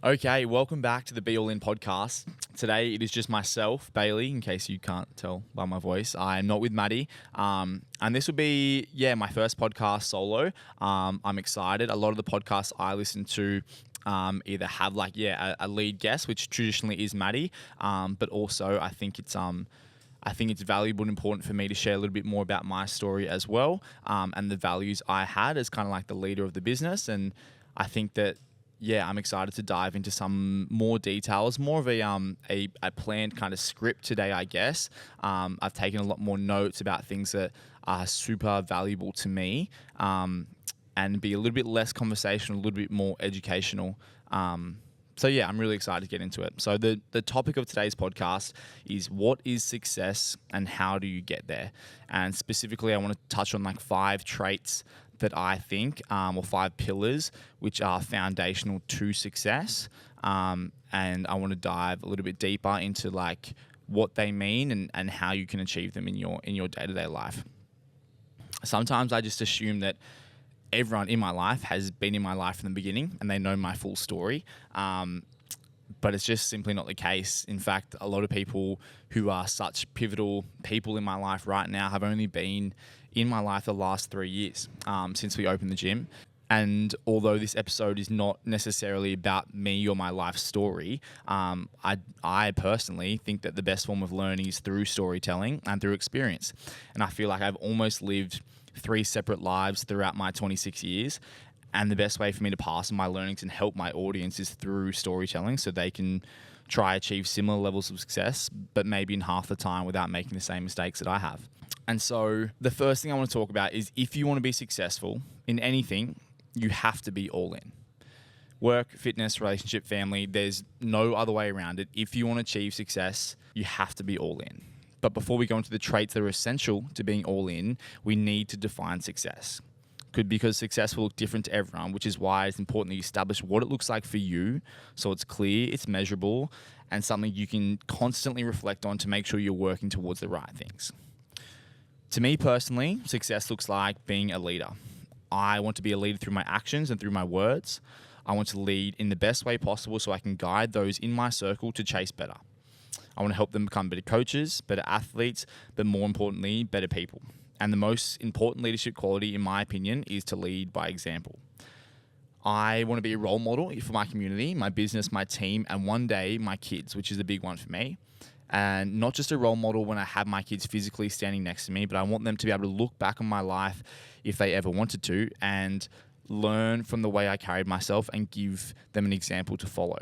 Okay, welcome back to the Be All In podcast. Today it is just myself, Bailey, in case you can't tell by my voice. I'm not with Madi. And this will be, my first podcast solo. I'm excited. A lot of the podcasts I listen to either have a lead guest, which traditionally is Madi, but also I think it's valuable and important for me to share a little bit more about my story as well, and the values I had as kind of like the leader of the business. And I think that I'm excited to dive into some more details, more of a planned kind of script today, I guess. I've taken a lot more notes about things that are super valuable to me, and be a little bit less conversational, a little bit more educational. I'm really excited to get into it. So the topic of today's podcast is what is success and how do you get there? And specifically, I want to touch on like 5 traits that I think, or 5 pillars, which are foundational to success. And I want to dive a little bit deeper into like what they mean and how you can achieve them in your day-to-day life. Sometimes I just assume that everyone in my life has been in my life from the beginning and they know my full story. But it's just simply not the case. In fact, a lot of people who are such pivotal people in my life right now have only been in my life the last 3 years, since we opened the gym. And although this episode is not necessarily about me or my life story, I personally think that the best form of learning is through storytelling and through experience. And I feel like I've almost lived 3 separate lives throughout my 26 years. And the best way for me to pass on my learnings and help my audience is through storytelling, so they can try achieve similar levels of success, but maybe in half the time without making the same mistakes that I have. And so the first thing I want to talk about is if you want to be successful in anything, you have to be all in. Work, fitness, relationship, family, there's no other way around it. If you want to achieve success, you have to be all in. But before we go into the traits that are essential to being all in, we need to define success. Because success will look different to everyone, which is why it's important that you establish what it looks like for you, so it's clear, it's measurable, and something you can constantly reflect on to make sure you're working towards the right things. To me personally, success looks like being a leader. I want to be a leader through my actions and through my words. I want to lead in the best way possible so I can guide those in my circle to chase better. I want to help them become better coaches, better athletes, but more importantly, better people. And the most important leadership quality, in my opinion, is to lead by example. I want to be a role model for my community, my business, my team, and one day my kids, which is a big one for me. And not just a role model when I have my kids physically standing next to me, but I want them to be able to look back on my life if they ever wanted to and learn from the way I carried myself and give them an example to follow.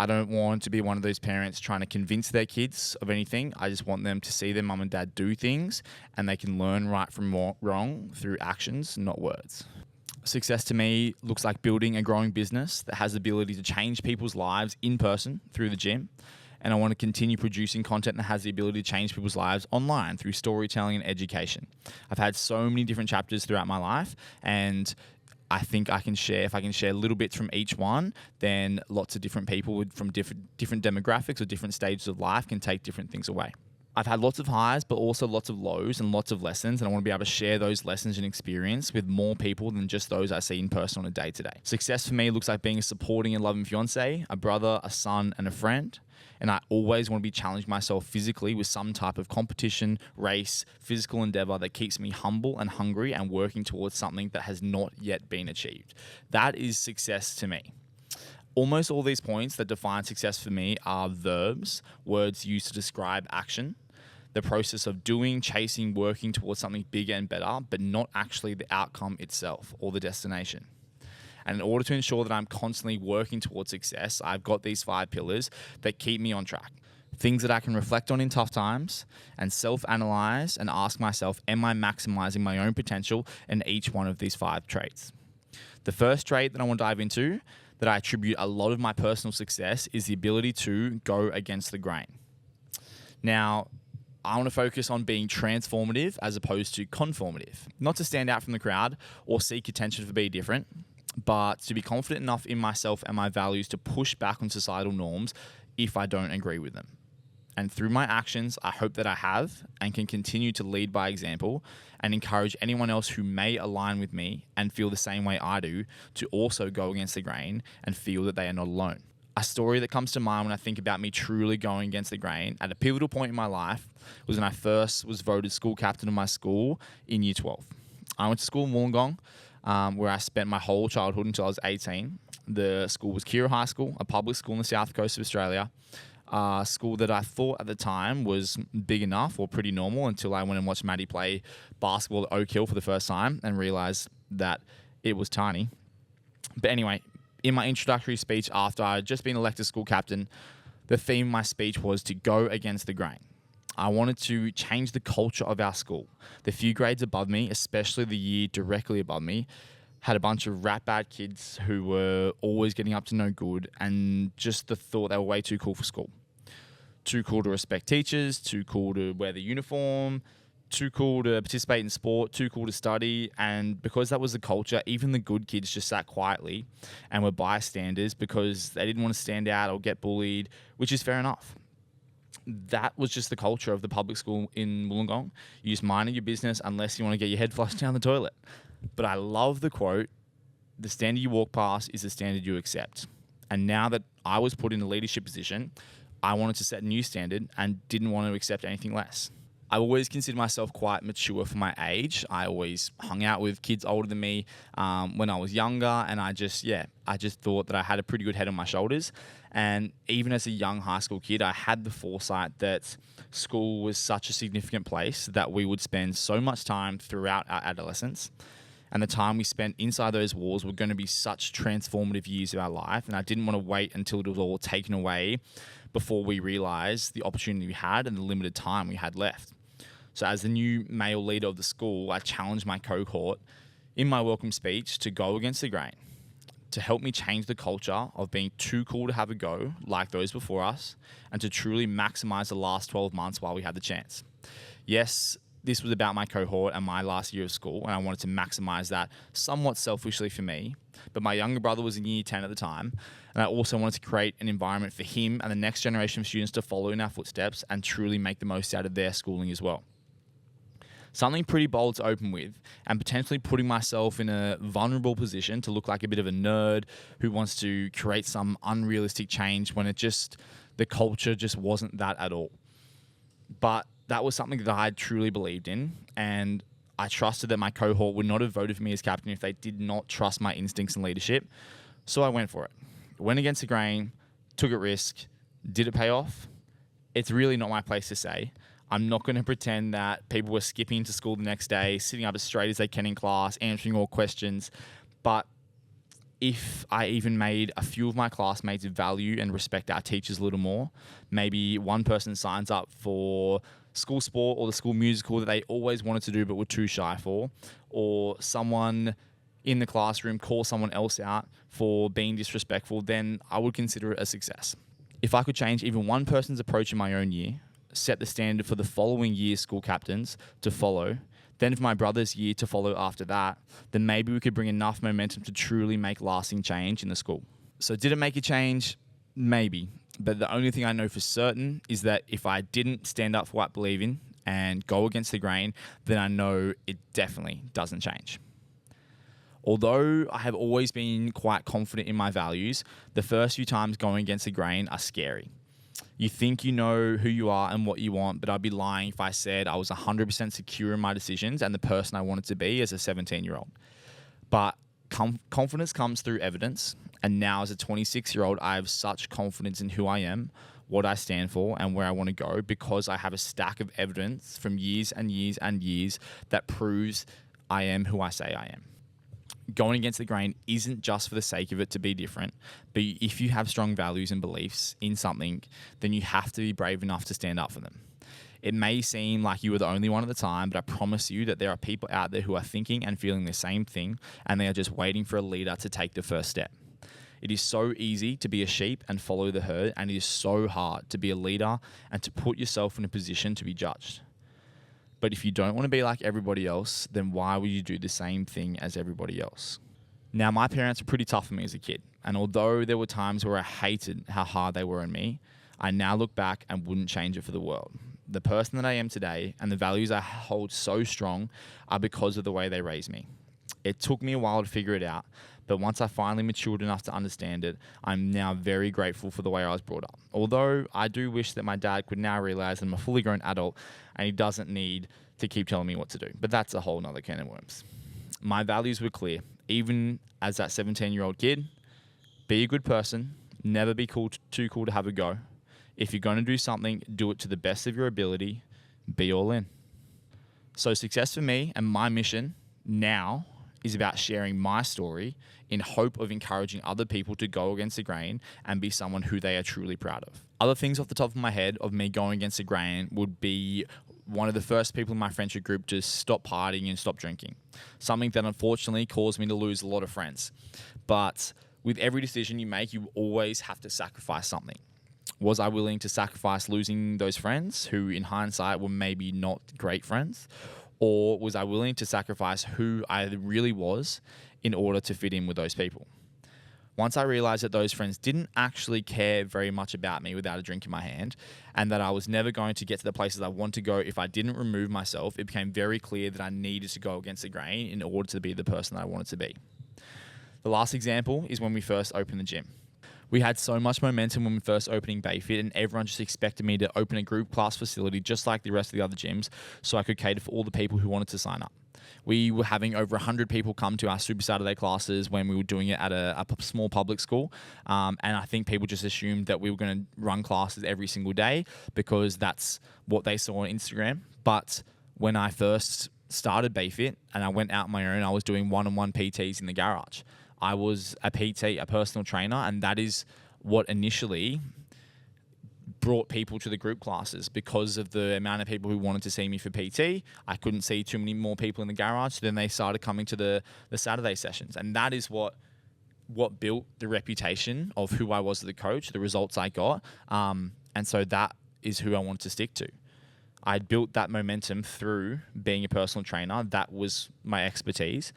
I don't want to be one of those parents trying to convince their kids of anything. I just want them to see their mum and dad do things and they can learn right from wrong through actions, not words. Success to me looks like building a growing business that has the ability to change people's lives in person through the gym. And I want to continue producing content that has the ability to change people's lives online through storytelling and education. I've had so many different chapters throughout my life, and I think if I can share little bits from each one, then lots of different people from different demographics or different stages of life can take different things away. I've had lots of highs, but also lots of lows and lots of lessons, and I want to be able to share those lessons and experience with more people than just those I see in person on a day-to-day. Success for me looks like being a supporting and loving fiance, a brother, a son, and a friend. And I always want to be challenging myself physically with some type of competition, race, physical endeavor that keeps me humble and hungry and working towards something that has not yet been achieved. That is success to me. Almost all these points that define success for me are verbs, words used to describe action, the process of doing, chasing, working towards something bigger and better, but not actually the outcome itself or the destination. And in order to ensure that I'm constantly working towards success, I've got these 5 pillars that keep me on track. Things that I can reflect on in tough times and self-analyze and ask myself, am I maximizing my own potential in each one of these 5 traits? The first trait that I want to dive into, that I attribute a lot of my personal success, is the ability to go against the grain. Now, I want to focus on being transformative as opposed to conformative. Not to stand out from the crowd or seek attention for being different, but to be confident enough in myself and my values to push back on societal norms if I don't agree with them. And through my actions, I hope that I have and can continue to lead by example and encourage anyone else who may align with me and feel the same way I do to also go against the grain and feel that they are not alone. A story that comes to mind when I think about me truly going against the grain at a pivotal point in my life was when I first was voted school captain of my school in year 12. I went to school in Wollongong, where I spent my whole childhood until I was 18. The school was Kira High School, a public school on the south coast of Australia. A school that I thought at the time was big enough or pretty normal until I went and watched Madi play basketball at Oak Hill for the first time and realised that it was tiny. But anyway, in my introductory speech after I had just been elected school captain, the theme of my speech was to go against the grain. I wanted to change the culture of our school. The few grades above me, especially the year directly above me, had a bunch of rat bad kids who were always getting up to no good and just the thought they were way too cool for school. Too cool to respect teachers, too cool to wear the uniform, too cool to participate in sport, too cool to study. And because that was the culture, even the good kids just sat quietly and were bystanders because they didn't want to stand out or get bullied, which is fair enough. That was just the culture of the public school in Wollongong. You just mind your business unless you want to get your head flushed down the toilet. But I love the quote, the standard you walk past is the standard you accept. And now that I was put in a leadership position, I wanted to set a new standard and didn't want to accept anything less. I always considered myself quite mature for my age. I always hung out with kids older than me when I was younger, and I just thought that I had a pretty good head on my shoulders. And even as a young high school kid, I had the foresight that school was such a significant place that we would spend so much time throughout our adolescence. And the time we spent inside those walls were going to be such transformative years of our life. And I didn't want to wait until it was all taken away before we realized the opportunity we had and the limited time we had left. So as the new male leader of the school, I challenged my cohort in my welcome speech to go against the grain, to help me change the culture of being too cool to have a go like those before us, and to truly maximize the last 12 months while we had the chance. Yes, this was about my cohort and my last year of school, and I wanted to maximize that somewhat selfishly for me. But my younger brother was in year 10 at the time, and I also wanted to create an environment for him and the next generation of students to follow in our footsteps and truly make the most out of their schooling as well. Something pretty bold to open with, and potentially putting myself in a vulnerable position to look like a bit of a nerd who wants to create some unrealistic change when the culture just wasn't that at all. But that was something that I truly believed in, and I trusted that my cohort would not have voted for me as captain if they did not trust my instincts and leadership. So I went for it. Went against the grain, took a risk. Did it pay off? It's really not my place to say. I'm not going to pretend that people were skipping to school the next day, sitting up as straight as they can in class, answering all questions. But if I even made a few of my classmates value and respect our teachers a little more, maybe one person signs up for school sport or the school musical that they always wanted to do but were too shy for, or someone in the classroom calls someone else out for being disrespectful, then I would consider it a success. If I could change even one person's approach in my own year, set the standard for the following year's school captains to follow, then for my brother's year to follow after that, then maybe we could bring enough momentum to truly make lasting change in the school. So did it make a change? Maybe. But the only thing I know for certain is that if I didn't stand up for what I believe in and go against the grain, then I know it definitely doesn't change. Although I have always been quite confident in my values, the first few times going against the grain are scary. You think you know who you are and what you want, but I'd be lying if I said I was 100% secure in my decisions and the person I wanted to be as a 17-year-old. But confidence comes through evidence, and now as a 26-year-old, I have such confidence in who I am, what I stand for, and where I want to go because I have a stack of evidence from years and years and years that proves I am who I say I am. Going against the grain isn't just for the sake of it to be different, but if you have strong values and beliefs in something, then you have to be brave enough to stand up for them. It may seem like you were the only one at the time, but I promise you that there are people out there who are thinking and feeling the same thing, and they are just waiting for a leader to take the first step. It is so easy to be a sheep and follow the herd, and it is so hard to be a leader and to put yourself in a position to be judged. But if you don't want to be like everybody else, then why would you do the same thing as everybody else? Now, my parents were pretty tough on me as a kid, and although there were times where I hated how hard they were on me, I now look back and wouldn't change it for the world. The person that I am today and the values I hold so strong are because of the way they raised me. It took me a while to figure it out, But once I finally matured enough to understand it, I'm now very grateful for the way I was brought up. Although I do wish that my dad could now realize I'm a fully grown adult and he doesn't need to keep telling me what to do. But that's a whole nother can of worms. My values were clear. Even as that 17-year-old kid, be a good person, never be too cool to have a go. If you're going to do something, do it to the best of your ability, be all in. So success for me and my mission now is about sharing my story in hope of encouraging other people to go against the grain and be someone who they are truly proud of. Other things off the top of my head of me going against the grain would be one of the first people in my friendship group to stop partying and stop drinking. Something that unfortunately caused me to lose a lot of friends. But with every decision you make, you always have to sacrifice something. Was I willing to sacrifice losing those friends who in hindsight were maybe not great friends? Or was I willing to sacrifice who I really was in order to fit in with those people? Once I realized that those friends didn't actually care very much about me without a drink in my hand, and that I was never going to get to the places I want to go if I didn't remove myself, it became very clear that I needed to go against the grain in order to be the person that I wanted to be. The last example is when we first opened the gym. We had so much momentum when we first opening Bayfit, and everyone just expected me to open a group class facility just like the rest of the other gyms so I could cater for all the people who wanted to sign up. We were having over 100 people come to our Super Saturday classes when we were doing it at a small public school. And I think people just assumed that we were going to run classes every single day because that's what they saw on Instagram. But when I first started Bayfit and I went out on my own, I was doing one-on-one PTs in the garage. I was a PT, a personal trainer, and that is what initially brought people to the group classes because of the amount of people who wanted to see me for PT. I couldn't see too many more people in the garage, so then they started coming to the Saturday sessions. And that is what built the reputation of who I was as a coach, the results I got. And so that is who I wanted to stick to. I built that momentum through being a personal trainer. That was my expertise.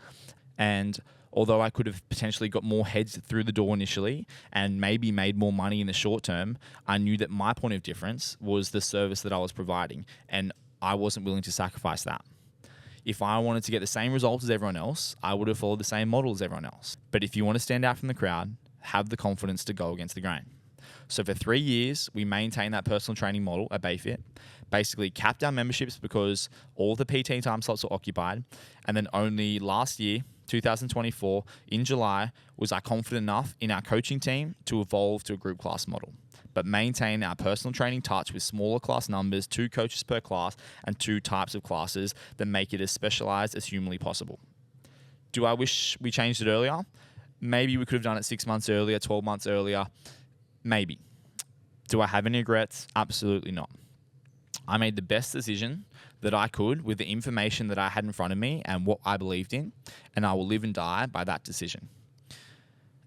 And although I could have potentially got more heads through the door initially and maybe made more money in the short term, I knew that my point of difference was the service that I was providing, and I wasn't willing to sacrifice that. If I wanted to get the same results as everyone else, I would have followed the same model as everyone else. But if you want to stand out from the crowd, have the confidence to go against the grain. So for 3 years, we maintained that personal training model at Bayfit, basically capped our memberships because all the PT time slots were occupied, and then only last year, 2024, in July, was I confident enough in our coaching team to evolve to a group class model, but maintain our personal training touch with smaller class numbers, 2 coaches per class, and 2 types of classes that make it as specialized as humanly possible. Do I wish we changed it earlier? Maybe we could have done it 6 months earlier, 12 months earlier. Maybe. Do I have any regrets? Absolutely not. I made the best decision that I could with the information that I had in front of me and what I believed in, and I will live and die by that decision.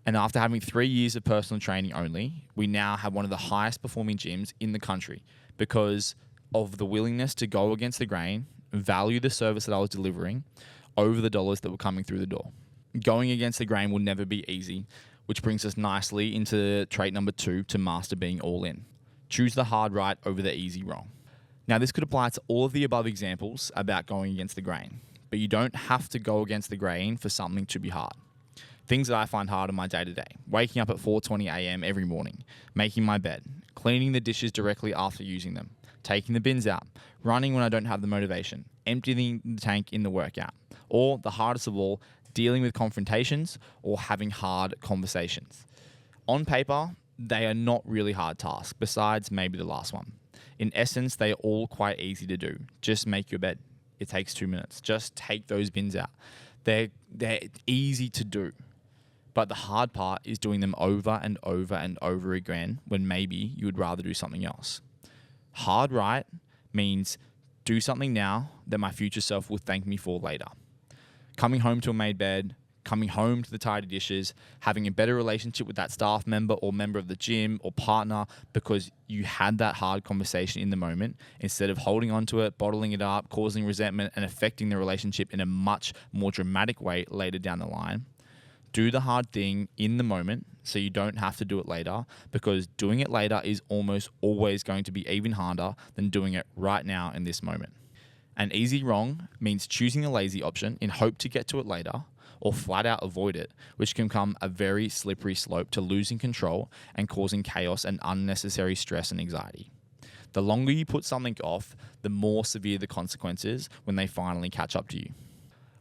And after having 3 years of personal training only, we now have one of the highest performing gyms in the country because of the willingness to go against the grain, value the service that I was delivering over the dollars that were coming through the door. Going against the grain will never be easy, which brings us nicely into trait number 2 to master being all in. Choose the hard right over the easy wrong. Now, this could apply to all of the above examples about going against the grain, but you don't have to go against the grain for something to be hard. Things that I find hard in my day-to-day: waking up at 4:20 a.m. every morning, making my bed, cleaning the dishes directly after using them, taking the bins out, running when I don't have the motivation, emptying the tank in the workout, or the hardest of all, dealing with confrontations or having hard conversations. On paper, they are not really hard tasks, besides maybe the last one. In essence, they are all quite easy to do. Just make your bed. It takes 2 minutes. Just take those bins out. They're easy to do. But the hard part is doing them over and over and over again when maybe you would rather do something else. Hard right means do something now that my future self will thank me for later. Coming home to a made bed, coming home to the tidy dishes, having a better relationship with that staff member or member of the gym or partner because you had that hard conversation in the moment instead of holding on to it, bottling it up, causing resentment and affecting the relationship in a much more dramatic way later down the line. Do the hard thing in the moment so you don't have to do it later, because doing it later is almost always going to be even harder than doing it right now in this moment. An easy wrong means choosing the lazy option in hope to get to it later, or flat out avoid it, which can become a very slippery slope to losing control and causing chaos and unnecessary stress and anxiety. The longer you put something off, the more severe the consequences when they finally catch up to you.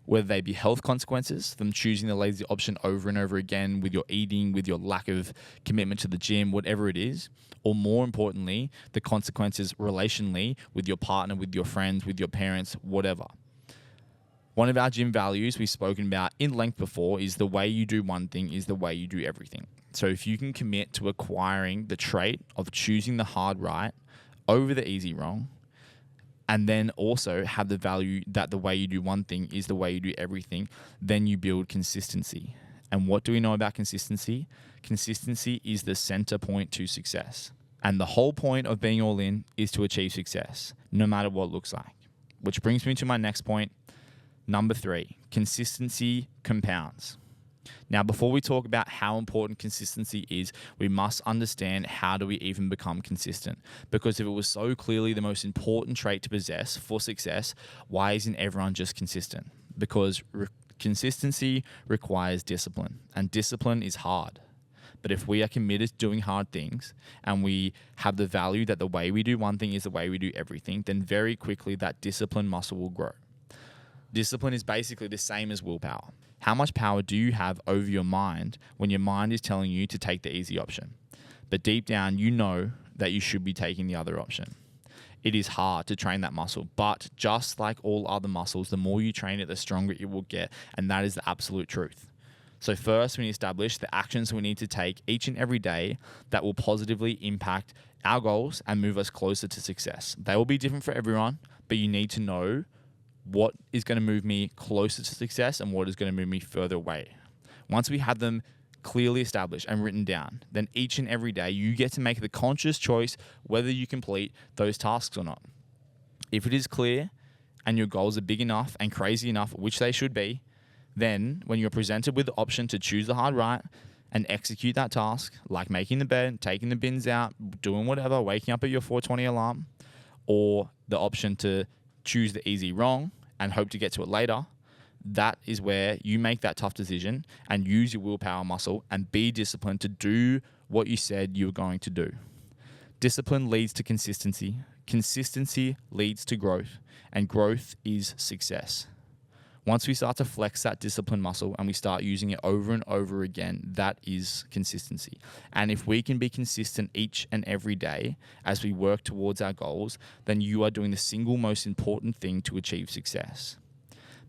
Whether they be health consequences, them choosing the lazy option over and over again with your eating, with your lack of commitment to the gym, whatever it is, or more importantly, the consequences relationally with your partner, with your friends, with your parents, whatever. One of our gym values we've spoken about in length before is the way you do one thing is the way you do everything. So if you can commit to acquiring the trait of choosing the hard right over the easy wrong, and then also have the value that the way you do one thing is the way you do everything, then you build consistency. And what do we know about consistency? Consistency is the center point to success. And the whole point of being all in is to achieve success, no matter what it looks like. Which brings me to my next point. Number 3, consistency compounds. Now, before we talk about how important consistency is, we must understand how do we even become consistent. Because if it was so clearly the most important trait to possess for success, why isn't everyone just consistent? Because consistency requires discipline, and discipline is hard. But if we are committed to doing hard things and we have the value that the way we do one thing is the way we do everything, then very quickly that discipline muscle will grow. Discipline is basically the same as willpower. How much power do you have over your mind when your mind is telling you to take the easy option? But deep down, you know that you should be taking the other option. It is hard to train that muscle, but just like all other muscles, the more you train it, the stronger it will get, and that is the absolute truth. So first, we establish the actions we need to take each and every day that will positively impact our goals and move us closer to success. They will be different for everyone, but you need to know what is going to move me closer to success and what is going to move me further away. Once we have them clearly established and written down, then each and every day you get to make the conscious choice whether you complete those tasks or not. If it is clear and your goals are big enough and crazy enough, which they should be, then when you're presented with the option to choose the hard right and execute that task, like making the bed, taking the bins out, doing whatever, waking up at your 4:20 alarm, or the option to choose the easy wrong and hope to get to it later, that is where you make that tough decision and use your willpower muscle and be disciplined to do what you said you were going to do. Discipline leads to consistency. Consistency leads to growth, and growth is success. Once we start to flex that discipline muscle and we start using it over and over again, that is consistency. And if we can be consistent each and every day as we work towards our goals, then you are doing the single most important thing to achieve success.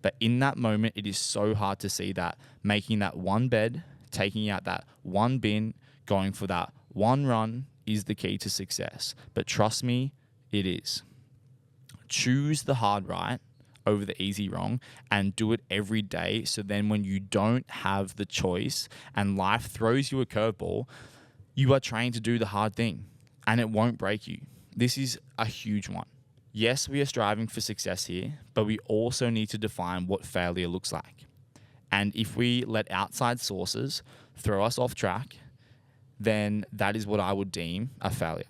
But in that moment, it is so hard to see that making that one bed, taking out that one bin, going for that one run is the key to success. But trust me, it is. Choose the hard right over the easy wrong and do it every day. So then when you don't have the choice and life throws you a curveball, you are trained to do the hard thing and it won't break you. This is a huge one. Yes, we are striving for success here, but we also need to define what failure looks like. And if we let outside sources throw us off track, then that is what I would deem a failure.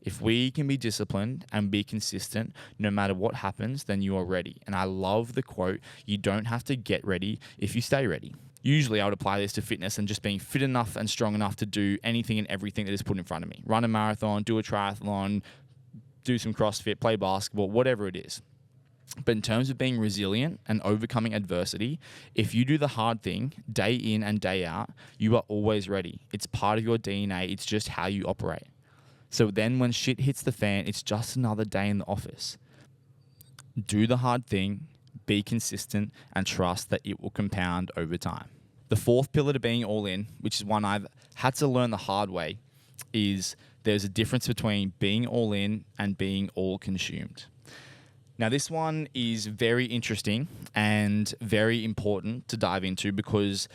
If we can be disciplined and be consistent, no matter what happens, then you are ready. And I love the quote, you don't have to get ready if you stay ready. Usually I would apply this to fitness and just being fit enough and strong enough to do anything and everything that is put in front of me. Run a marathon, do a triathlon, do some CrossFit, play basketball, whatever it is. But in terms of being resilient and overcoming adversity, if you do the hard thing day in and day out, you are always ready. It's part of your DNA. It's just how you operate. So then when shit hits the fan, it's just another day in the office. Do the hard thing, be consistent, and trust that it will compound over time. The fourth pillar to being all in, which is one I've had to learn the hard way, is there's a difference between being all in and being all consumed. Now, this one is very interesting and very important to dive into because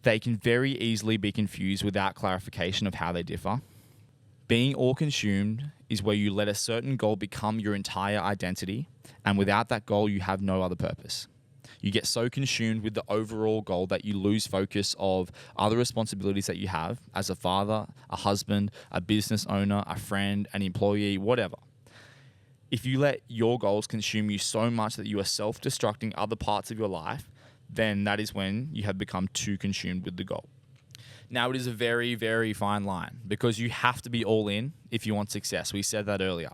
they can very easily be confused without clarification of how they differ. Being all consumed is where you let a certain goal become your entire identity, and without that goal, you have no other purpose. You get so consumed with the overall goal that you lose focus of other responsibilities that you have as a father, a husband, a business owner, a friend, an employee, whatever. If you let your goals consume you so much that you are self-destructing other parts of your life, then that is when you have become too consumed with the goal. Now, it is a very, very fine line because you have to be all in if you want success. We said that earlier.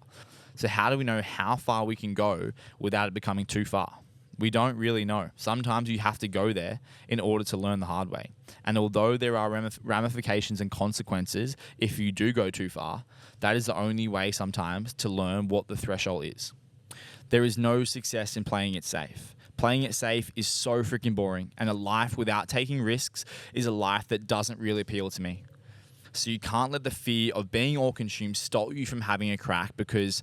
So how do we know how far we can go without it becoming too far? We don't really know. Sometimes you have to go there in order to learn the hard way. And although there are ramifications and consequences if you do go too far, that is the only way sometimes to learn what the threshold is. There is no success in playing it safe. Playing it safe is so freaking boring, and a life without taking risks is a life that doesn't really appeal to me. So you can't let the fear of being all consumed stop you from having a crack, because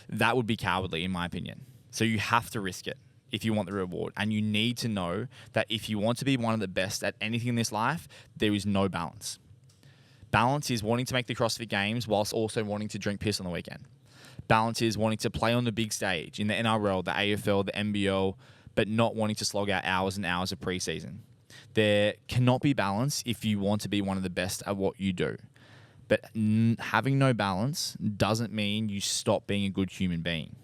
that would be cowardly in my opinion. So you have to risk it if you want the reward, and you need to know that if you want to be one of the best at anything in this life, there is no balance. Balance is wanting to make the CrossFit Games whilst also wanting to drink piss on the weekend. Balance is wanting to play on the big stage in the NRL, the AFL, the NBL, but not wanting to slog out hours and hours of preseason. There cannot be balance if you want to be one of the best at what you do. But having no balance doesn't mean you stop being a good human being.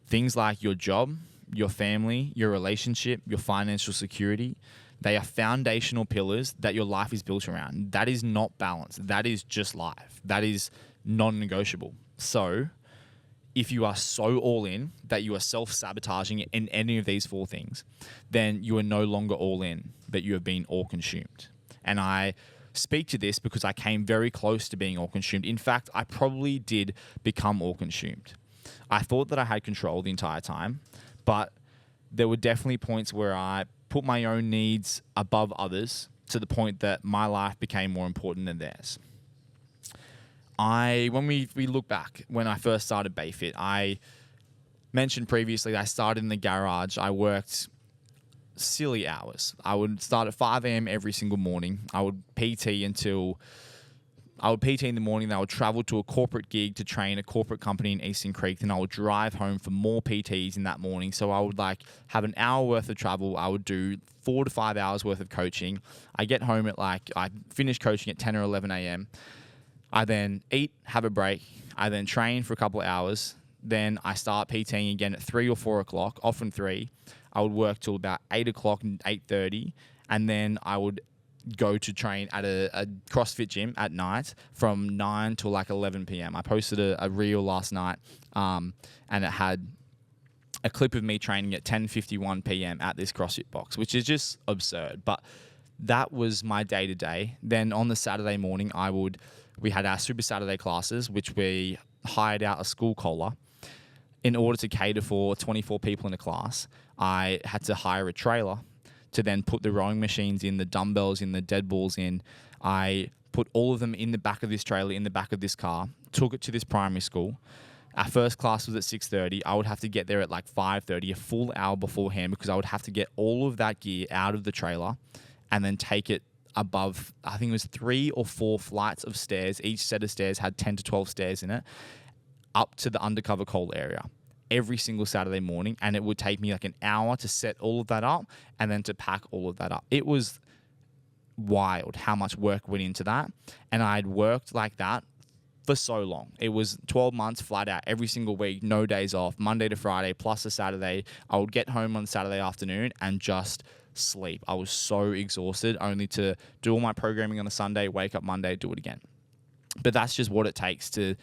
Things like your job, your family, your relationship, your financial security, they are foundational pillars that your life is built around. That is not balance. That is just life. That is non-negotiable. So if you are so all in that you are self-sabotaging in any of these four things, then you are no longer all in, but you have been all consumed. And I speak to this because I came very close to being all consumed. In fact, I probably did become all consumed. I thought that I had control the entire time, but there were definitely points where I put my own needs above others to the point that my life became more important than theirs. When we look back, when I first started Bayfit, I mentioned previously that I started in the garage. I worked silly hours. I would start at 5 a.m. every single morning. I would PT in the morning. Then I would travel to a corporate gig to train a corporate company in Eastern Creek. Then I would drive home for more PTs in that morning. So I would have an hour worth of travel. I would do 4 to 5 hours worth of coaching. I get home at I finish coaching at 10 or 11 a.m. I then eat, have a break. I then train for a couple of hours. Then I start PTing again at 3 or 4 o'clock, often 3. I would work till about 8 o'clock and 8:30. And then I would go to train at a CrossFit gym at night from 9 till 11 p.m. I posted a reel last night and it had a clip of me training at 10:51 p.m. at this CrossFit box, which is just absurd. But that was my day-to-day. Then on the Saturday morning, we had our Super Saturday classes, which we hired out a school collar. In order to cater for 24 people in a class, I had to hire a trailer to then put the rowing machines in, the dumbbells in, the dead balls in. I put all of them in the back of this trailer, in the back of this car, took it to this primary school. Our first class was at 6:30. I would have to get there at 5:30, a full hour beforehand, because I would have to get all of that gear out of the trailer and then take it above, I think it was 3 or 4 flights of stairs. Each set of stairs had 10 to 12 stairs in it, up to the undercover coal area every single Saturday morning. And it would take me an hour to set all of that up and then to pack all of that up. It was wild how much work went into that. And I'd worked like that for so long. It was 12 months flat out every single week, no days off, Monday to Friday, plus a Saturday. I would get home on Saturday afternoon and just sleep. I was so exhausted, only to do all my programming on a Sunday, wake up Monday, do it again. But that's just what it takes to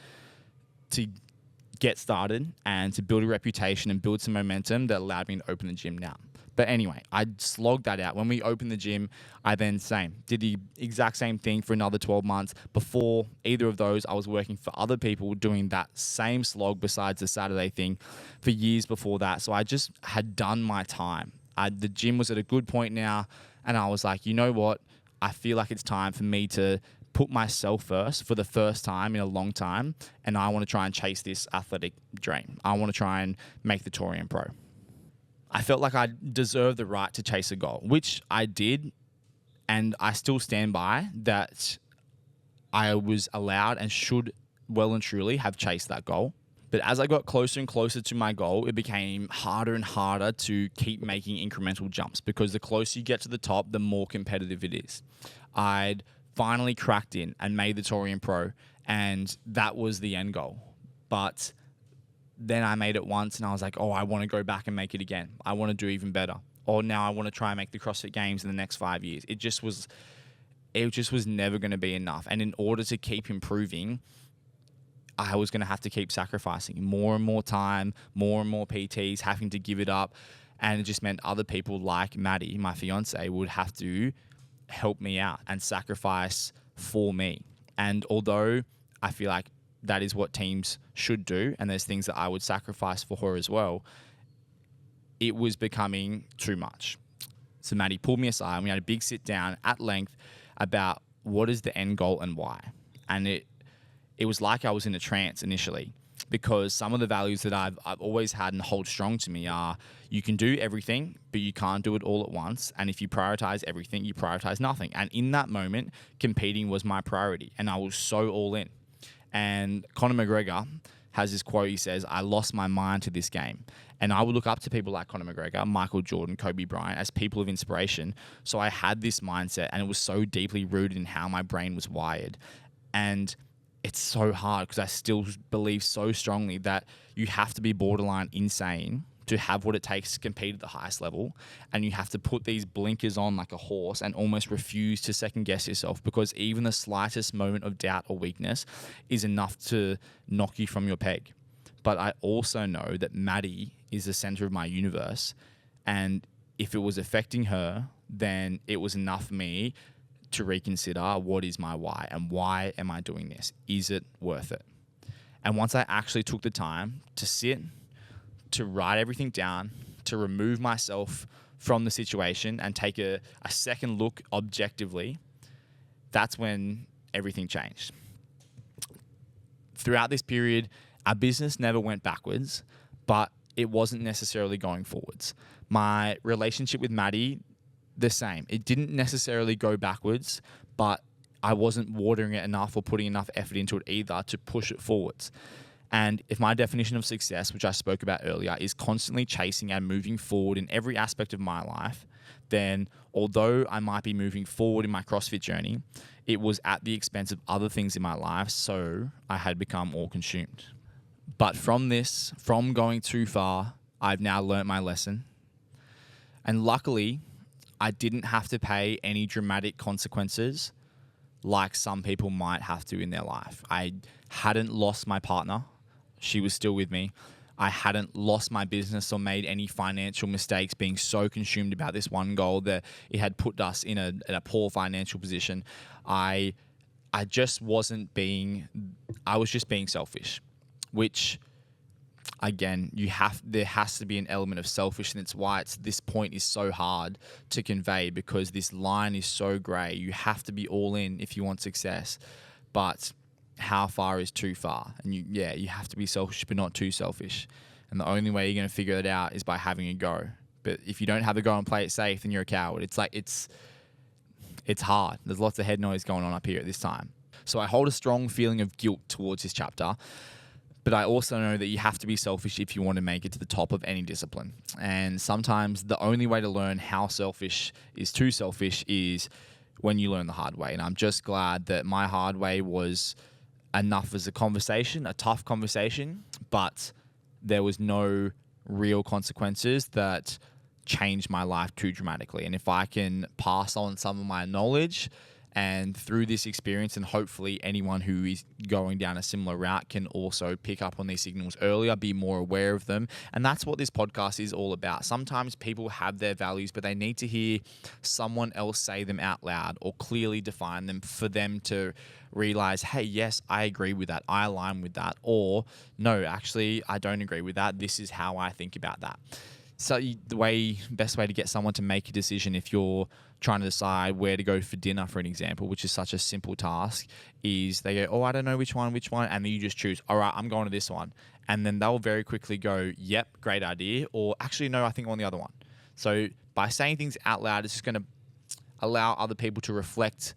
get started and to build a reputation and build some momentum that allowed me to open the gym now. But anyway, I slogged that out. When we opened the gym, I then did the exact same thing for another 12 months. Before either of those, I was working for other people doing that same slog besides the Saturday thing for years before that. So I just had done my time. The gym was at a good point now, and I was like, you know what? I feel like it's time for me to put myself first for the first time in a long time, and I want to try and chase this athletic dream. I want to try and make the Torian Pro. I felt like I deserved the right to chase a goal, which I did, and I still stand by that I was allowed and should well and truly have chased that goal. But as I got closer and closer to my goal, it became harder and harder to keep making incremental jumps, because the closer you get to the top, the more competitive it is. I'd finally cracked in and made the Torian Pro, and that was the end goal. But then I made it once and I was like, oh, I want to go back and make it again. I want to do even better. or now I want to try and make the CrossFit Games in the next 5 years. It just was never going to be enough. And in order to keep improving, I was going to have to keep sacrificing more and more time, more and more PTs, having to give it up. And it just meant other people like Madi, my fiance, would have to help me out and sacrifice for me. And although I feel like that is what teams should do, and there's things that I would sacrifice for her as well, it was becoming too much. So Madi pulled me aside and we had a big sit down at length about what is the end goal and why. And it was like I was in a trance initially, because some of the values that I've always had and hold strong to me are you can do everything, but you can't do it all at once. And if you prioritize everything, you prioritize nothing. And in that moment, competing was my priority. And I was so all in. And Conor McGregor has this quote. He says, I lost my mind to this game. And I would look up to people like Conor McGregor, Michael Jordan, Kobe Bryant as people of inspiration. So I had this mindset, and it was so deeply rooted in how my brain was wired. And it's so hard because I still believe so strongly that you have to be borderline insane to have what it takes to compete at the highest level. And you have to put these blinkers on like a horse and almost refuse to second guess yourself, because even the slightest moment of doubt or weakness is enough to knock you from your peg. But I also know that Madi is the center of my universe. And if it was affecting her, then it was enough for me to reconsider what is my why and why am I doing this? Is it worth it? And once I actually took the time to sit, to write everything down, to remove myself from the situation and take a second look objectively, that's when everything changed. Throughout this period, our business never went backwards, but it wasn't necessarily going forwards. My relationship with Madi, the same. It didn't necessarily go backwards, but I wasn't watering it enough or putting enough effort into it either to push it forwards. And if my definition of success, which I spoke about earlier, is constantly chasing and moving forward in every aspect of my life, then although I might be moving forward in my CrossFit journey, it was at the expense of other things in my life, so I had become all consumed. But from going too far, I've now learnt my lesson. And luckily, I didn't have to pay any dramatic consequences like some people might have to in their life. I hadn't lost my partner. She was still with me. I hadn't lost my business or made any financial mistakes, being so consumed about this one goal that it had put us in a poor financial position. I just wasn't being, I was just being selfish, which again, there has to be an element of selfishness. Why this point is so hard to convey, because this line is so grey. You have to be all in if you want success, but how far is too far? And you have to be selfish, but not too selfish. And the only way you're going to figure it out is by having a go. But if you don't have a go and play it safe, then you're a coward. It's hard. There's lots of head noise going on up here at this time. So I hold a strong feeling of guilt towards this chapter. But I also know that you have to be selfish if you want to make it to the top of any discipline. And sometimes the only way to learn how selfish is too selfish is when you learn the hard way. And I'm just glad that my hard way was enough as a conversation, a tough conversation, but there was no real consequences that changed my life too dramatically. And if I can pass on some of my knowledge and through this experience, and hopefully anyone who is going down a similar route can also pick up on these signals earlier, be more aware of them. And that's what this podcast is all about. Sometimes people have their values, but they need to hear someone else say them out loud or clearly define them for them to realize, hey, yes, I agree with that. I align with that. Or no, actually, I don't agree with that. This is how I think about that. So the best way to get someone to make a decision if you're trying to decide where to go for dinner, for an example, which is such a simple task, is they go, oh, I don't know which one, and then you just choose, all right, I'm going to this one. And then they'll very quickly go, yep, great idea, or actually, no, I think I want the other one. So by saying things out loud, it's just going to allow other people to reflect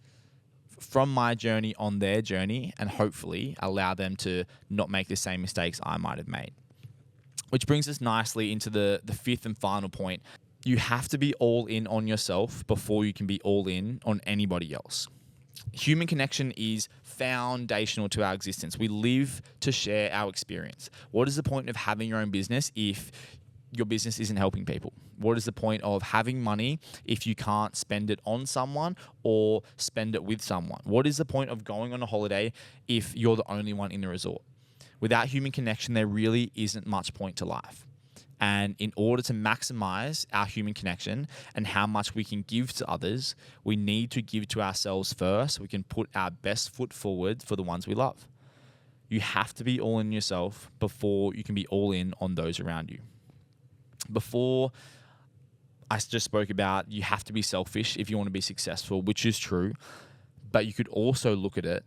from my journey on their journey and hopefully allow them to not make the same mistakes I might have made. Which brings us nicely into the fifth and final point. You have to be all in on yourself before you can be all in on anybody else. Human connection is foundational to our existence. We live to share our experience. What is the point of having your own business if your business isn't helping people? What is the point of having money if you can't spend it on someone or spend it with someone? What is the point of going on a holiday if you're the only one in the resort? Without human connection, there really isn't much point to life. And in order to maximize our human connection and how much we can give to others, we need to give to ourselves first so we can put our best foot forward for the ones we love. You have to be all in yourself before you can be all in on those around you. Before, I just spoke about you have to be selfish if you want to be successful, which is true. But you could also look at it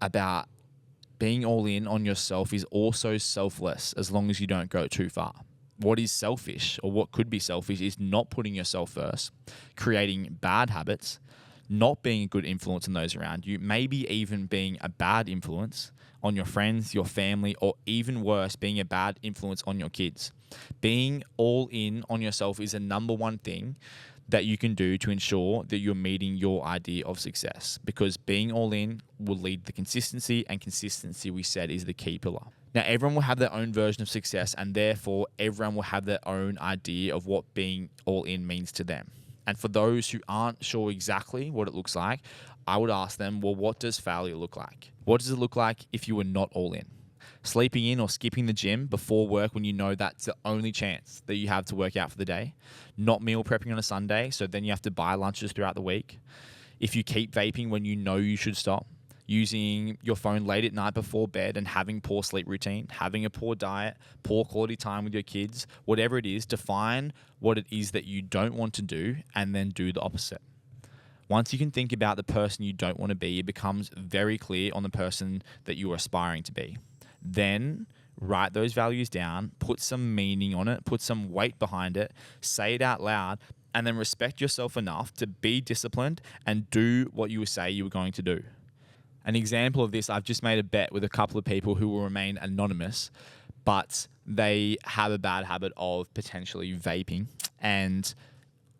about being all in on yourself is also selfless as long as you don't go too far. What is selfish, or what could be selfish, is not putting yourself first, creating bad habits, not being a good influence on those around you, maybe even being a bad influence on your friends, your family, or even worse, being a bad influence on your kids. Being all in on yourself is the number one thing that you can do to ensure that you're meeting your idea of success, because being all in will lead to consistency, and consistency, we said, is the key pillar. Now, everyone will have their own version of success, and therefore everyone will have their own idea of what being all in means to them. And for those who aren't sure exactly what it looks like, I would ask them, well, what does failure look like? What does it look like if you were not all in? Sleeping in or skipping the gym before work when you know that's the only chance that you have to work out for the day. Not meal prepping on a Sunday, so then you have to buy lunches throughout the week. If you keep vaping when you know you should stop. Using your phone late at night before bed and having poor sleep routine, having a poor diet, poor quality time with your kids, whatever it is, define what it is that you don't want to do and then do the opposite. Once you can think about the person you don't want to be, it becomes very clear on the person that you are aspiring to be. Then write those values down, put some meaning on it, put some weight behind it, say it out loud, and then respect yourself enough to be disciplined and do what you say you were going to do. An example of this, I've just made a bet with a couple of people who will remain anonymous, but they have a bad habit of potentially vaping, and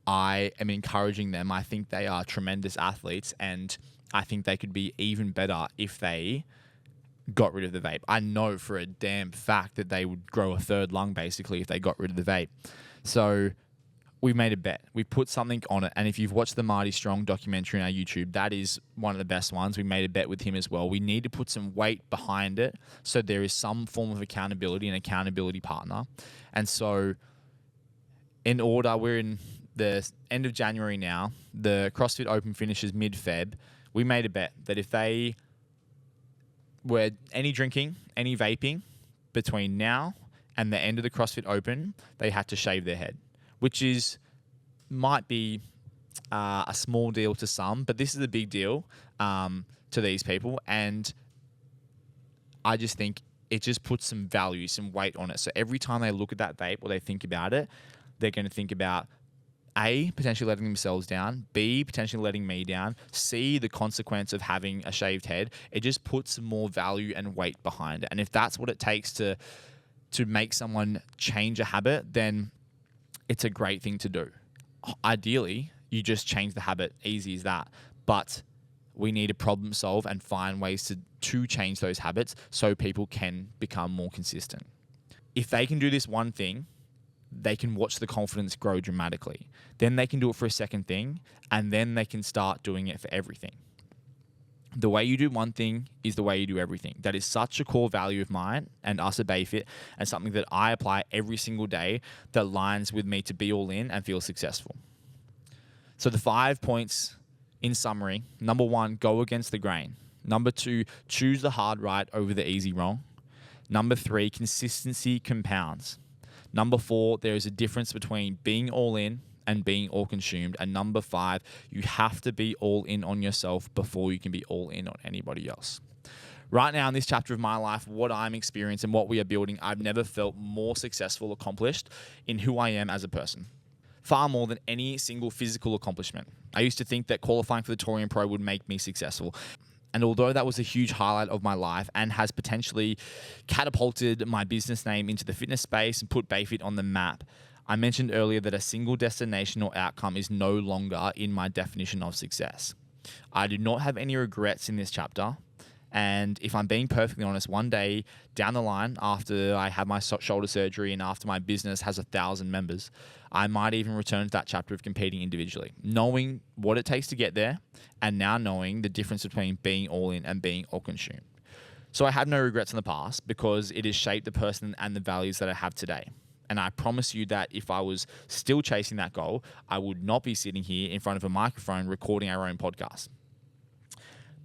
I am encouraging them. I think they are tremendous athletes, and I think they could be even better if they got rid of the vape. I know for a damn fact that they would grow a third lung basically if they got rid of the vape. So we made a bet. We put something on it. And if you've watched the Madi Strong documentary on our YouTube, that is one of the best ones. We made a bet with him as well. We need to put some weight behind it so there is some form of accountability, an accountability partner. And so in order, we're in the end of January now. The CrossFit Open finishes mid-Feb. We made a bet that if they were any drinking, any vaping between now and the end of the CrossFit Open, they had to shave their head, which might be a small deal to some, but this is a big deal to these people. And I just think it just puts some value, some weight on it. So every time they look at that vape or they think about it, they're going to think about A, potentially letting themselves down, B, potentially letting me down, C, the consequence of having a shaved head. It just puts some more value and weight behind it. And if that's what it takes to make someone change a habit, then it's a great thing to do. Ideally, you just change the habit, easy as that. But we need to problem solve and find ways to change those habits so people can become more consistent. If they can do this one thing, they can watch the confidence grow dramatically. Then they can do it for a second thing, and then they can start doing it for everything. The way you do one thing is the way you do everything. That is such a core value of mine and us at Bayfit, and something that I apply every single day that aligns with me to be all in and feel successful. So the 5 points in summary: number 1, go against the grain. Number 2, choose the hard right over the easy wrong. Number 3, consistency compounds. Number 4, there is a difference between being all in and being all consumed. And number 5, you have to be all in on yourself before you can be all in on anybody else. Right now in this chapter of my life, what I'm experiencing, what we are building, I've never felt more successful, accomplished in who I am as a person. Far more than any single physical accomplishment. I used to think that qualifying for the Torian Pro would make me successful. And although that was a huge highlight of my life and has potentially catapulted my business name into the fitness space and put Bayfit on the map, I mentioned earlier that a single destination or outcome is no longer in my definition of success. I do not have any regrets in this chapter, And if I'm being perfectly honest, one day down the line, after I have my shoulder surgery and after my business has 1,000 members, I might even return to that chapter of competing individually, knowing what it takes to get there, and now knowing the difference between being all in and being all consumed. So I have no regrets in the past because it has shaped the person and the values that I have today. And I promise you that if I was still chasing that goal, I would not be sitting here in front of a microphone recording our own podcast.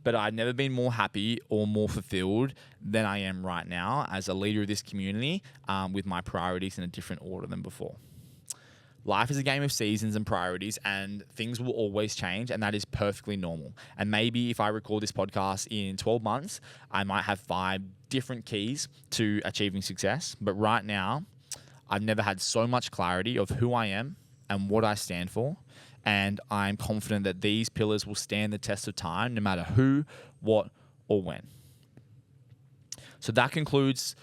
But I've never been more happy or more fulfilled than I am right now as a leader of this community, with my priorities in a different order than before. Life is a game of seasons and priorities, and things will always change, and that is perfectly normal. And maybe if I record this podcast in 12 months, I might have 5 different keys to achieving success. But right now, I've never had so much clarity of who I am and what I stand for. And I'm confident that these pillars will stand the test of time, no matter who, what, or when. So that concludes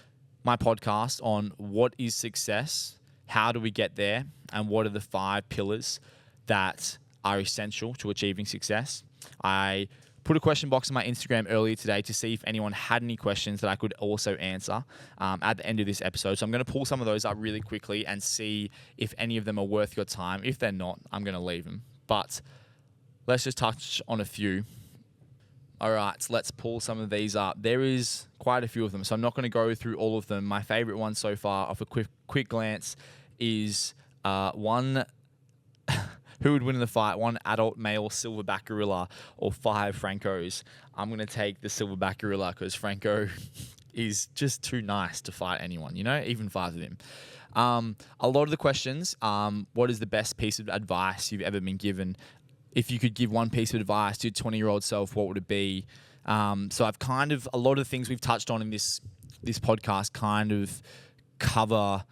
my podcast on what is success, how do we get there, and what are the 5 pillars that are essential to achieving success. I put a question box in my Instagram earlier today to see if anyone had any questions that I could also answer at the end of this episode. So I'm going to pull some of those up really quickly and see if any of them are worth your time. If they're not, I'm going to leave them. But let's just touch on a few. All right, so let's pull some of these up. There is quite a few of them, so I'm not going to go through all of them. My favorite one so far, off a quick glance, is one... Who would win in the fight? 1 adult male silverback gorilla or 5 Francos? I'm going to take the silverback gorilla because Franco is just too nice to fight anyone, even 5 of him. A lot of the questions, what is the best piece of advice you've ever been given? If you could give one piece of advice to your 20-year-old self, what would it be? So I've a lot of the things we've touched on in this podcast kind of cover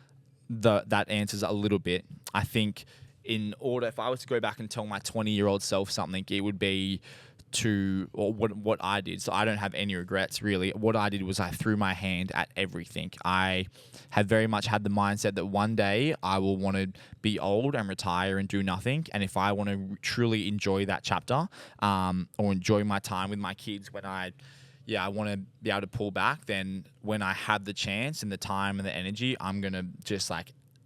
that answers a little bit. I think in order, if I was to go back and tell my 20-year-old self something, it would be what I did. So I don't have any regrets, really. What I did was I threw my hand at everything. I have very much had the mindset that one day I will want to be old and retire and do nothing. And if I want to truly enjoy that chapter, or enjoy my time with my kids when I want to be able to pull back, then when I have the chance and the time and the energy, I'm going to just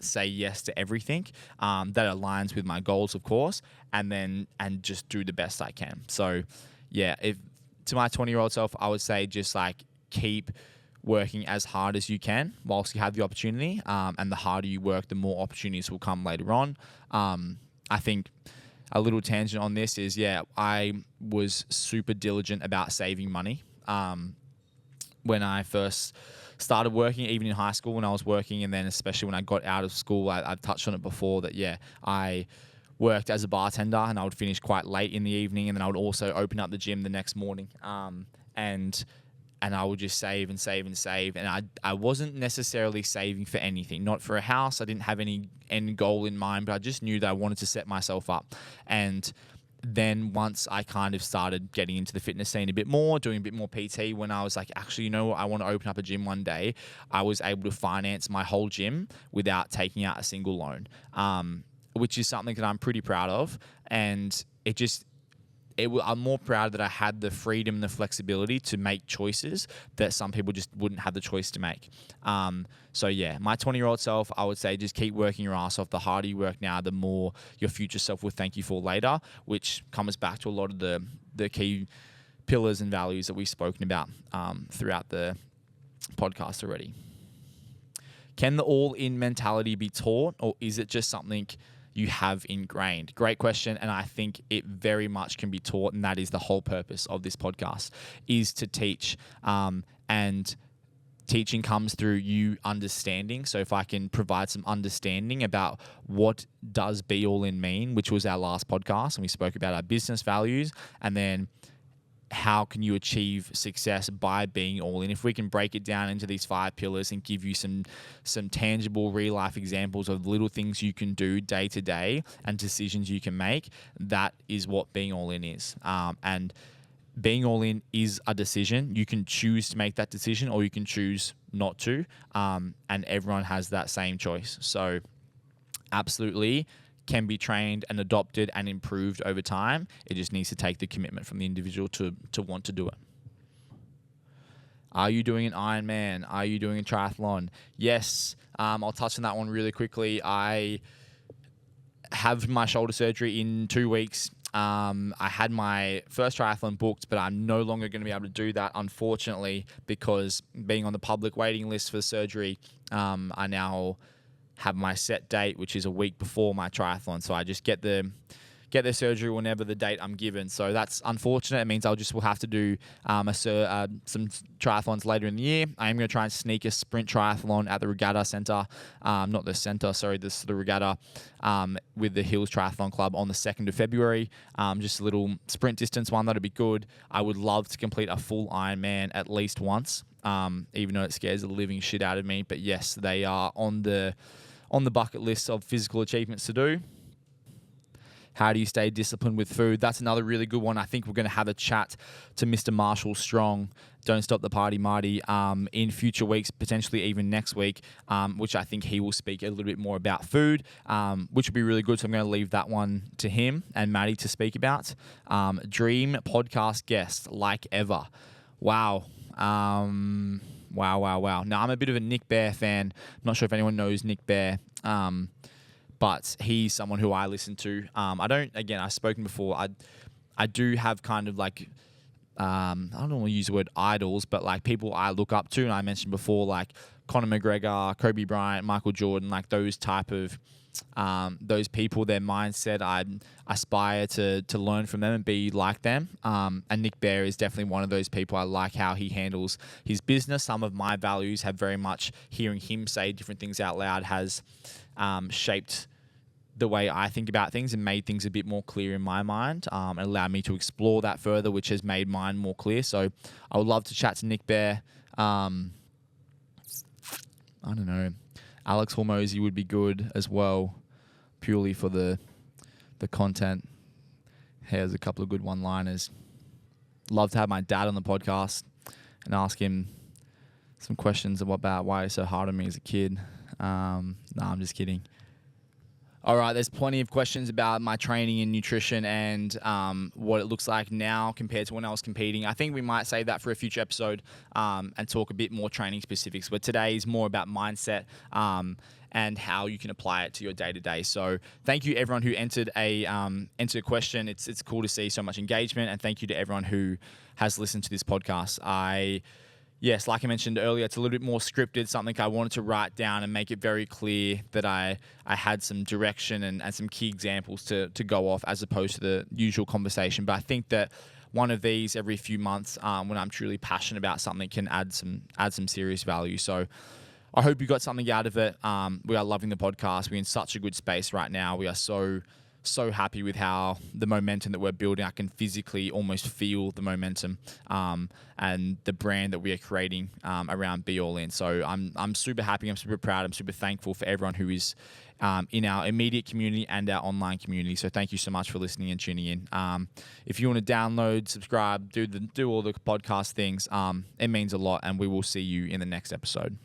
say yes to everything that aligns with my goals, of course, and just do the best I can. So if to my 20-year-old self, I would say just keep working as hard as you can whilst you have the opportunity, and the harder you work, the more opportunities will come later on. I think a little tangent on this is, I was super diligent about saving money when I first started working, even in high school when I was working, and then especially when I got out of school. I've touched on it before that, I worked as a bartender and I would finish quite late in the evening, and then I would also open up the gym the next morning. And I would just save and save and save. And I wasn't necessarily saving for anything, not for a house. I didn't have any end goal in mind, but I just knew that I wanted to set myself up. And then once I kind of started getting into the fitness scene a bit more, doing a bit more PT, when I was like, actually, you know what, I want to open up a gym one day, I was able to finance my whole gym without taking out a single loan, which is something that I'm pretty proud of. And I'm more proud that I had the freedom and the flexibility to make choices that some people just wouldn't have the choice to make. My 20-year-old self, I would say just keep working your ass off. The harder you work now, the more your future self will thank you for later, which comes back to a lot of the key pillars and values that we've spoken about throughout the podcast already. Can the all-in mentality be taught, or is it just something you have ingrained? Great question, and I think it very much can be taught, and that is the whole purpose of this podcast, is to teach. And teaching comes through you understanding. So if I can provide some understanding about what does be all in mean, which was our last podcast, and we spoke about our business values, and then how can you achieve success by being all in? If we can break it down into these 5 pillars and give you some tangible real life examples of little things you can do day to day and decisions you can make, that is what being all in is. And being all in is a decision. You can choose to make that decision, or you can choose not to. And everyone has that same choice. So absolutely can be trained and adopted and improved over time. It just needs to take the commitment from the individual to want to do it. Are you doing an Ironman? Are you doing a triathlon? Yes. I'll touch on that one really quickly. I have my shoulder surgery in 2 weeks. I had my first triathlon booked, but I'm no longer going to be able to do that, unfortunately, because being on the public waiting list for the surgery, I now have my set date, which is a week before my triathlon. So I just get the surgery whenever the date I'm given. So that's unfortunate. It means will have to do some triathlons later in the year. I am going to try and sneak a sprint triathlon at the regatta centre, the regatta with the Hills Triathlon Club on the 2nd of February. Just a little sprint distance one, that'd be good. I would love to complete a full Ironman at least once, even though it scares the living shit out of me. But yes, they are on the bucket list of physical achievements to do. How do you stay disciplined with food? That's another really good one. I think we're going to have a chat to Mr. Marshall Strong, Don't Stop the Party Madi, in future weeks, potentially even next week, which I think he will speak a little bit more about food, which would be really good. So I'm going to leave that one to him and Madi to speak about. Dream podcast guest, like ever. Wow. Wow. Now, I'm a bit of a Nick Bear fan. I'm not sure if anyone knows Nick Bear. But he's someone who I listen to. I've spoken before. I do have kind of like, I don't want to use the word idols, but like people I look up to. And I mentioned before, like Conor McGregor, Kobe Bryant, Michael Jordan, like those type of, those people, their mindset, I aspire to learn from them and be like them. And Nick Bear is definitely one of those people. I like how he handles his business. Some of my values have very much, hearing him say different things out loud has shaped the way I think about things and made things a bit more clear in my mind, and allowed me to explore that further, which has made mine more clear. So I would love to chat to Nick Bear. I don't know. Alex Hormozy would be good as well, purely for the content. He has a couple of good one-liners. Love to have my dad on the podcast and ask him some questions about why he's so hard on me as a kid. I'm just kidding. All right, there's plenty of questions about my training and nutrition and what it looks like now compared to when I was competing. I think we might save that for a future episode and talk a bit more training specifics. But today is more about mindset and how you can apply it to your day-to-day. So thank you, everyone who entered a question. It's cool to see so much engagement, and thank you to everyone who has listened to this podcast. Yes, like I mentioned earlier, it's a little bit more scripted, something I wanted to write down and make it very clear that I had some direction and some key examples to go off as opposed to the usual conversation. But I think that one of these every few months when I'm truly passionate about something can add some serious value. So I hope you got something out of it. We are loving the podcast. We're in such a good space right now. We are so happy with how the momentum that we're building. I can physically almost feel the momentum and the brand that we are creating around Be All In. So I'm super happy. I'm super proud. I'm super thankful for everyone who is in our immediate community and our online community. So thank you so much for listening and tuning in. If you want to download, subscribe, do all the podcast things, it means a lot, and we will see you in the next episode.